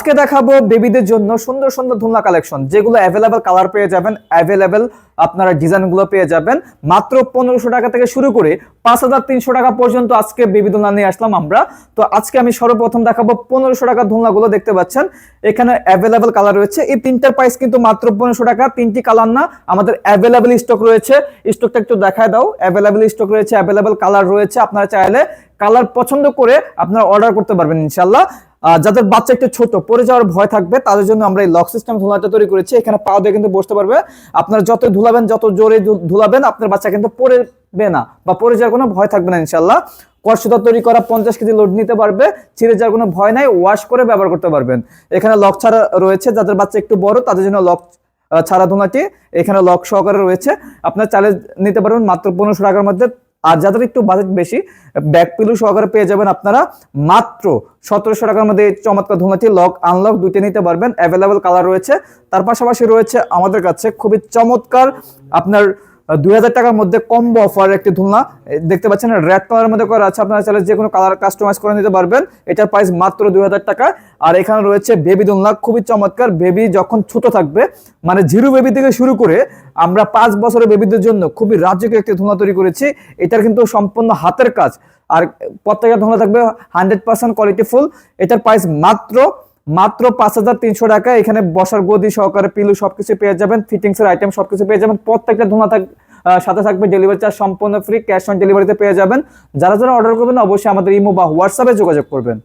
আজকে দেখাবো বেবিদের জন্য সুন্দর সুন্দর দোলনা কালেকশন, যেগুলো অ্যাভেলেবেল কালার পেয়ে যাবেন, অ্যাভেলেবেল আপনারা ডিজাইনগুলো পেয়ে যাবেন। মাত্র 1500 টাকা থেকে শুরু করে 5300 টাকা পর্যন্ত আজকে বেবি দোলনা নিয়ে আসলাম আমরা। তো আজকে আমি সর্বপ্রথম দেখাবো 1500 টাকা দোলনাগুলো। দেখতে পাচ্ছেন এখানে অ্যাভেলেবেল কালার রয়েছে। এই তিনটার প্রাইস কিন্তু মাত্র 1500 টাকা। তিনটি কালার না, আমাদের অ্যাভেলেবেল স্টক রয়েছে। স্টকটা একটু দেখায় দাও। অ্যাভেলেবেল স্টক রয়েছে, অ্যাভেলেবেল কালার রয়েছে। আপনারা চাইলে কালার পছন্দ করে আপনারা অর্ডার করতে পারবেন ইনশাল্লাহ। যাদের বাচ্চা একটু ছোট, পরে যাওয়ার ভয় থাকবে, তাদের জন্য আমরা এই লক সিস্টেম ধুলাটা তৈরি করেছি। এখানে পা দিয়ে কিন্তু বসতে পারবে। আপনারা যত ধুলাবেন, যত জোরে ধুলাবেন, আপনার বাচ্চা কিন্তু পড়বে না বা পরে যাওয়ার কোনো ভয় থাকবে না ইনশাল্লাহ। কষ্টতা তৈরি করা 50 কেজি লোড নিতে পারবে, ছিঁড়ে যাওয়ার কোনো ভয় নাই, ওয়াশ করে ব্যবহার করতে পারবেন। এখানে লক ছাড়া রয়েছে, যাদের বাচ্চা একটু বড় তাদের জন্য লক ছাড়া ধুলাটি এখানে লক সহকারে রয়েছে। আপনার চাইলে নিতে পারবেন মাত্র 1500 টাকার মধ্যে। আর যাদের একটু বাজেট বেশি, ব্যাক পিলু সহকারে পেয়ে যাবেন আপনারা মাত্র 1700 টাকার মধ্যে। চমৎকার ধুলাটি লক আনলক দুইটা নিতে পারবেন। অ্যাভেলেবেল কালার রয়েছে। তার পাশাপাশি রয়েছে আমাদের কাছে খুবই চমৎকার আপনার 2000 টাকার মধ্যে কম্বো অফার একটি ধুলনা দেখতে পাচ্ছেন, রেড কালারের মধ্যে করা আছে। আপনারা চাইলে যে কোনো কালার কাস্টমাইজ করে নিতে পারবেন। এটার প্রাইস মাত্র 2000 টাকা। আর এখানে রয়েছে বেবি দোলনা, খুবই চমৎকার। বেবি যখন ছোট থাকবে, মানে জিরো বেবি থেকে শুরু করে আমরা 5 বছরের বেবিদের জন্য খুবই রাজকীয় একটি দোলনা তৈরি করেছি। এটার কিন্তু সম্পূর্ণ হাতের কাজ, আর প্রত্যেকটা দোলনা থাকবে 100% কোয়ালিটি ফুল। এটার প্রাইস মাত্র 5300 টাকা। এখানে বসার গদি সহকারে পিলু সবকিছু পেয়ে যাবেন, ফিটিংস এর আইটেম সবকিছু পেয়ে যাবেন। প্রত্যেকটা দোলনা সাথে থাকবে ডেলিভারি চার্জ সম্পূর্ণ ফ্রি, ক্যাশ অন ডেলিভারিতে পেয়ে যাবেন। যারা যারা অর্ডার করবেন অবশ্যই আমাদের ইমো বা হোয়াটসঅ্যাপে যোগাযোগ করবেন।